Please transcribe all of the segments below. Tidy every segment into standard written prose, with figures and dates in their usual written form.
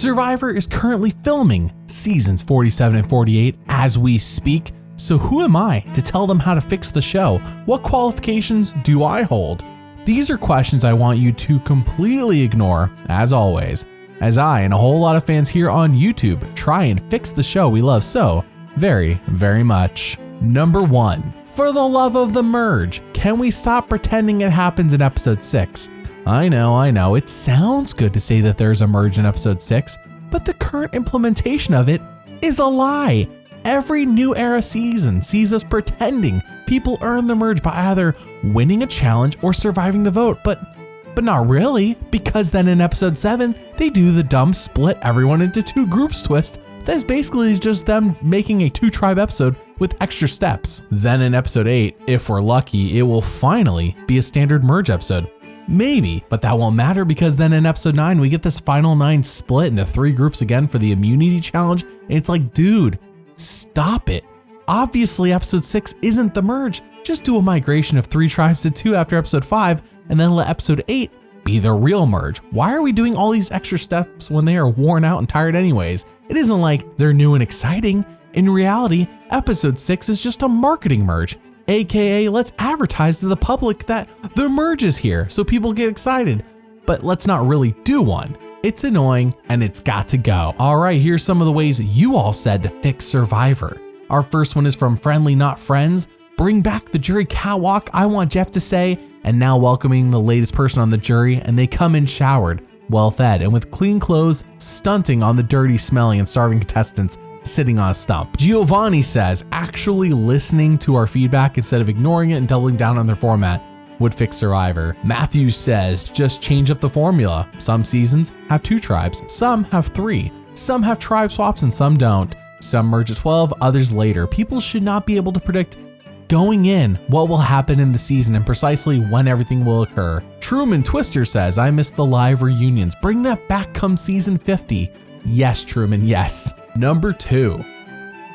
Survivor is currently filming seasons 47 and 48 as we speak, so who am I to tell them how to fix the show? What qualifications do I hold? These are questions I want you to completely ignore, as always, as I and a whole lot of fans here on YouTube try and fix the show we love so very, very much. Number 1. For the love of the merge, can we stop pretending it happens in episode 6? I know, it sounds good to say that there's a merge in episode 6, but the current implementation of it is a lie. Every New Era season sees us pretending people earn the merge by either winning a challenge or surviving the vote, but not really, because then in episode 7, they do the dumb split everyone into 2 groups twist that is basically just them making a 2-tribe episode with extra steps. Then in episode 8, if we're lucky, it will finally be a standard merge episode. Maybe, but that won't matter because then in episode 9, we get this final 9 split into 3 groups again for the immunity challenge, and it's like, dude, stop it. Obviously episode 6 isn't the merge. Just do a migration of 3 tribes to 2 after episode 5, and then let episode 8 be the real merge. Why are we doing all these extra steps when they are worn out and tired anyways? It isn't like they're new and exciting. In reality, episode 6 is just a marketing merge, aka let's advertise to the public that the merge is here so people get excited, but let's not really do one. It's annoying and it's got to go. All right, here's some of the ways you all said to fix Survivor. Our first one is from Friendly Not Friends. Bring back the jury catwalk, I want Jeff to say, and now welcoming the latest person on the jury, and they come in showered, well fed, and with clean clothes, stunting on the dirty, smelling, and starving contestants sitting on a stump. Giovanni says, actually listening to our feedback instead of ignoring it and doubling down on their format would fix Survivor. Matthew says, just change up the formula. Some seasons have 2 tribes, some have 3, some have tribe swaps and some don't. Some merge at 12, others later. People should not be able to predict going in what will happen in the season and precisely when everything will occur. Truman Twister says, I miss the live reunions. Bring that back come season 50. Yes, Truman, yes. Number 2.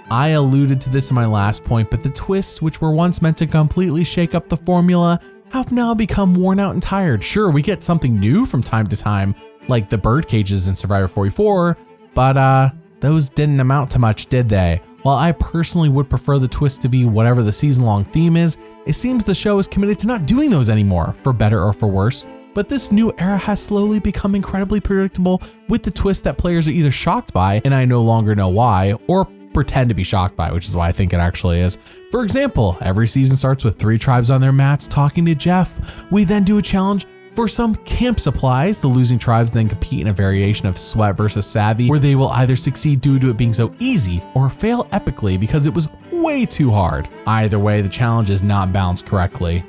I alluded to this in my last point, but the twists, which were once meant to completely shake up the formula, have now become worn out and tired. Sure, we get something new from time to time, like the bird cages in Survivor 44, but those didn't amount to much, did they? While I personally would prefer the twist to be whatever the season-long theme is, it seems the show is committed to not doing those anymore, for better or for worse. But this new era has slowly become incredibly predictable with the twist that players are either shocked by, and I no longer know why, or pretend to be shocked by, which is why I think it actually is. For example, every season starts with 3 tribes on their mats talking to Jeff. We then do a challenge for some camp supplies. The losing tribes then compete in a variation of Sweat versus Savvy, where they will either succeed due to it being so easy or fail epically because it was way too hard. Either way, the challenge is not balanced correctly.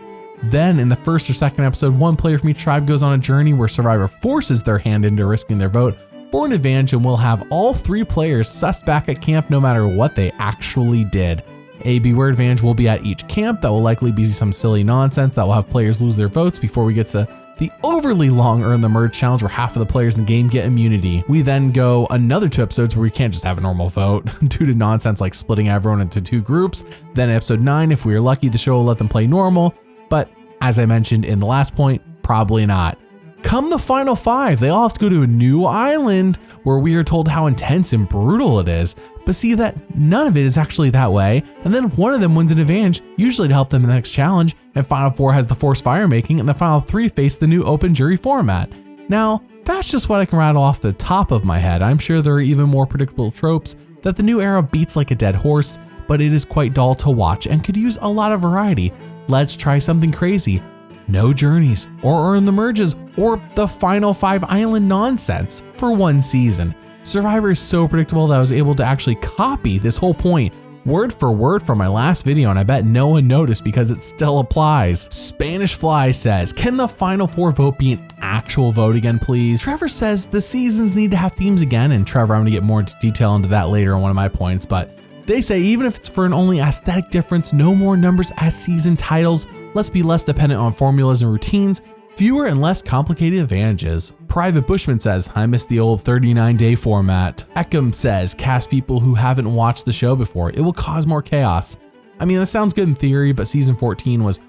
Then in the first or second episode, 1 player from each tribe goes on a journey where Survivor forces their hand into risking their vote for an advantage, and we'll have all 3 players sussed back at camp no matter what they actually did. A beware advantage will be at each camp. That will likely be some silly nonsense that will have players lose their votes before we get to the overly long Earn the Merge challenge where half of the players in the game get immunity. We then go another 2 episodes where we can't just have a normal vote due to nonsense like splitting everyone into 2 groups. Then episode 9, if we are lucky, the show will let them play normal, but as I mentioned in the last point, probably not. Come the final 5, they all have to go to a new island where we are told how intense and brutal it is, but see that none of it is actually that way, and then one of them wins an advantage, usually to help them in the next challenge, and final 4 has the forced fire making, and the final 3 face the new open jury format. Now, that's just what I can rattle off the top of my head. I'm sure there are even more predictable tropes that the new era beats like a dead horse, but it is quite dull to watch and could use a lot of variety. Let's try something crazy. No journeys, or earn the merges, or the final 5 island nonsense for 1 season. Survivor is so predictable that I was able to actually copy this whole point word for word from my last video, and I bet no one noticed because it still applies. Spanish Fly says, can the final 4 vote be an actual vote again, please? Trevor says the seasons need to have themes again, and Trevor, I'm gonna get more into detail into that later on one of my points, but they say even if it's for an only aesthetic difference, no more numbers as season titles. Let's be less dependent on formulas and routines, fewer and less complicated advantages. Private Bushman says, I miss the old 39-day format. Eckham says, cast people who haven't watched the show before. It will cause more chaos. I mean, that sounds good in theory, but season 14 was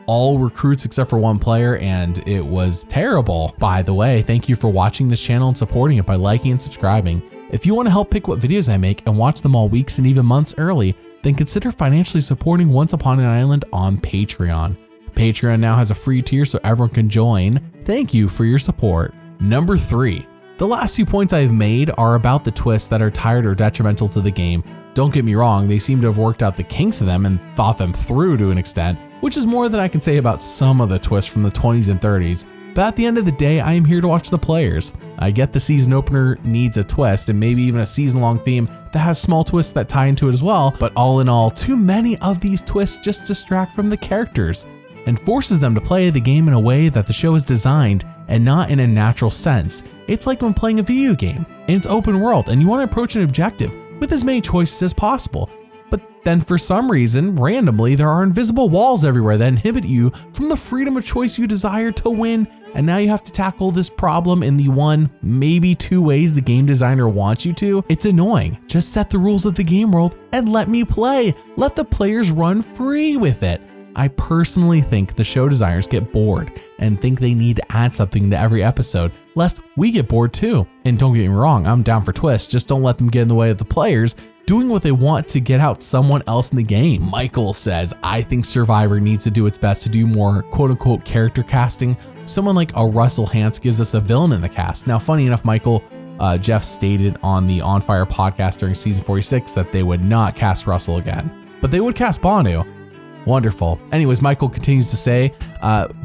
all recruits except for one player, and it was terrible. By the way, thank you for watching this channel and supporting it by liking and subscribing. If you want to help pick what videos I make and watch them all weeks and even months early, then consider financially supporting Once Upon an Island on Patreon. Patreon now has a free tier so everyone can join. Thank you for your support. Number 3. The last 2 points I've made are about the twists that are tired or detrimental to the game. Don't get me wrong, they seem to have worked out the kinks of them and thought them through to an extent, which is more than I can say about some of the twists from the 20s and 30s. But at the end of the day, I am here to watch the players. I get the season opener needs a twist and maybe even a season-long theme that has small twists that tie into it as well, but all in all, too many of these twists just distract from the characters and forces them to play the game in a way that the show is designed and not in a natural sense. It's like when playing a video game and it's open world and you want to approach an objective with as many choices as possible. But then for some reason, randomly, there are invisible walls everywhere that inhibit you from the freedom of choice you desire to win, and now you have to tackle this problem in the one, maybe 2 ways the game designer wants you to. It's annoying. Just set the rules of the game world and let me play. Let the players run free with it. I personally think the show designers get bored and think they need to add something to every episode, lest we get bored too. And don't get me wrong, I'm down for twists, just don't let them get in the way of the players doing what they want to get out someone else in the game. Michael says, I think Survivor needs to do its best to do more quote-unquote character casting. Someone like a Russell Hantz gives us a villain in the cast. Now, funny enough, Michael, Jeff stated on the On Fire podcast during season 46 that they would not cast Russell again, but they would cast Bonu. Wonderful. Anyways, Michael continues to say,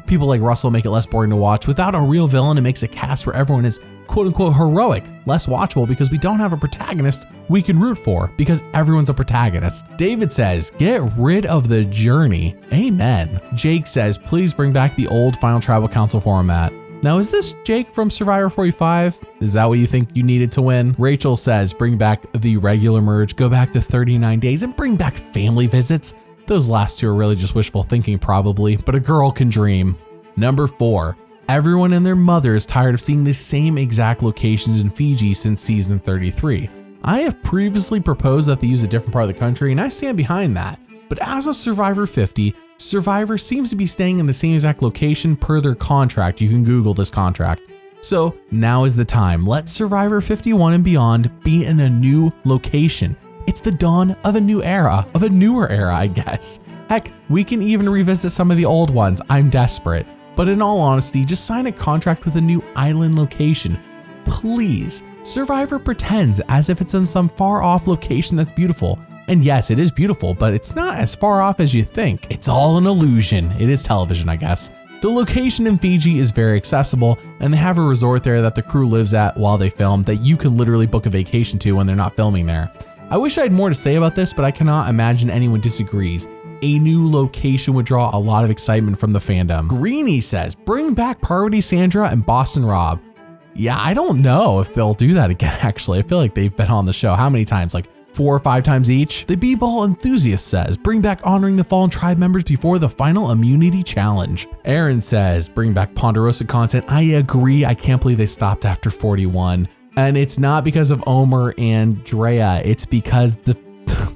people like Russell make it less boring to watch. Without a real villain, it makes a cast where everyone is quote unquote heroic less watchable because we don't have a protagonist we can root for because everyone's a protagonist. David says, get rid of the journey. Amen. Jake says, please bring back the old Final Tribal Council format. Now, is this Jake from Survivor 45? Is that what you think you needed to win? Rachel says, bring back the regular merge, go back to 39 days and bring back family visits. Those last 2 are really just wishful thinking probably, but a girl can dream. Number 4, everyone and their mother is tired of seeing the same exact locations in Fiji since season 33. I have previously proposed that they use a different part of the country and I stand behind that. But as of Survivor 50, Survivor seems to be staying in the same exact location per their contract. You can Google this contract. So now is the time. Let Survivor 51 and beyond be in a new location. It's the dawn of a new era, of a newer era, I guess. Heck, we can even revisit some of the old ones. I'm desperate. But in all honesty, just sign a contract with a new island location. Please. Survivor pretends as if it's in some far off location that's beautiful. And yes, it is beautiful, but it's not as far off as you think. It's all an illusion. It is television, I guess. The location in Fiji is very accessible, and they have a resort there that the crew lives at while they film that you can literally book a vacation to when they're not filming there. I wish I had more to say about this, but I cannot imagine anyone disagrees. A new location would draw a lot of excitement from the fandom. Greenie says, bring back Parvati Sandra and Boston Rob. Yeah, I don't know if they'll do that again, actually. I feel like they've been on the show how many times? Like 4 or 5 times each? The B-Ball Enthusiast says, bring back honoring the fallen tribe members before the final immunity challenge. Aaron says, bring back Ponderosa content. I agree. I can't believe they stopped after 41. And it's not because of Omer and Drea. It's because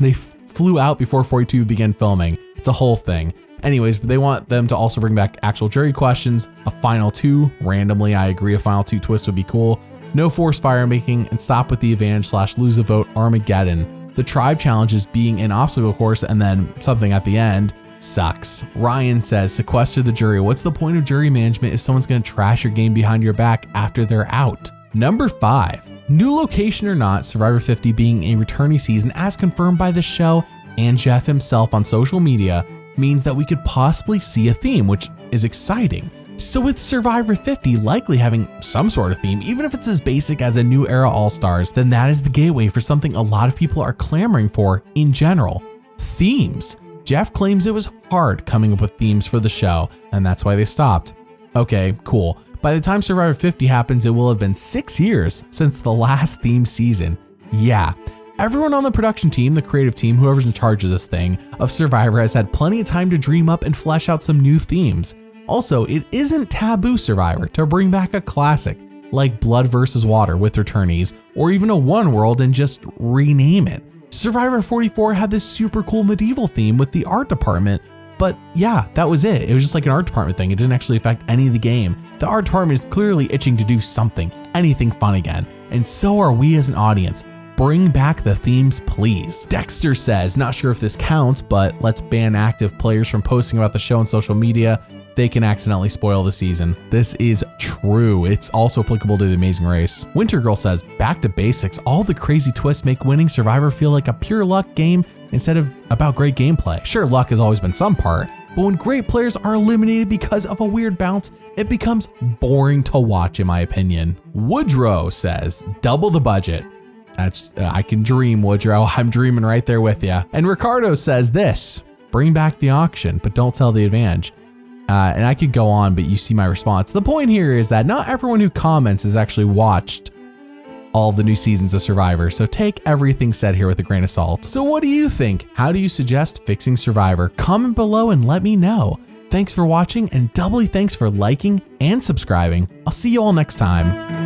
they flew out before 42 began filming. It's a whole thing. Anyways, they want them to also bring back actual jury questions, a final 2. Randomly, I agree a final 2 twist would be cool. No forced fire making, and stop with the advantage/lose a vote Armageddon. The tribe challenges being an obstacle course and then something at the end sucks. Ryan says, sequester the jury. What's the point of jury management if someone's gonna trash your game behind your back after they're out? Number 5, new location or not, Survivor 50 being a returning season as confirmed by the show and Jeff himself on social media means that we could possibly see a theme, which is exciting. So with Survivor 50 likely having some sort of theme, even if it's as basic as a new era All-Stars, then that is the gateway for something a lot of people are clamoring for in general, themes. Jeff claims it was hard coming up with themes for the show, and that's why they stopped. Okay, cool. By the time Survivor 50 happens, it will have been 6 years since the last theme season. Yeah. Everyone on the production team, the creative team, whoever's in charge of this thing, of Survivor has had plenty of time to dream up and flesh out some new themes. Also, it isn't taboo Survivor to bring back a classic like Blood vs. Water with returnees, or even a One World and just rename it. Survivor 44 had this super cool medieval theme with the art department, But yeah, that was it. It was just like an art department thing. It didn't actually affect any of the game. The art department is clearly itching to do something, anything fun again. And so are we as an audience. Bring back the themes, please. Dexter says, not sure if this counts, but let's ban active players from posting about the show on social media. They can accidentally spoil the season. This is true. It's also applicable to The Amazing Race. Winter Girl says, back to basics. All the crazy twists make winning Survivor feel like a pure luck game instead of about great gameplay. Sure, luck has always been some part, but when great players are eliminated because of a weird bounce, it becomes boring to watch, in my opinion. Woodrow says, double the budget. That's, I can dream, Woodrow. I'm dreaming right there with you. And Ricardo says this, bring back the auction, but don't sell the advantage. And I could go on, but you see my response. The point here is that not everyone who comments has actually watched all the new seasons of Survivor, so take everything said here with a grain of salt. So what do you think? How do you suggest fixing Survivor? Comment below and let me know. Thanks for watching, and doubly thanks for liking and subscribing. I'll see you all next time.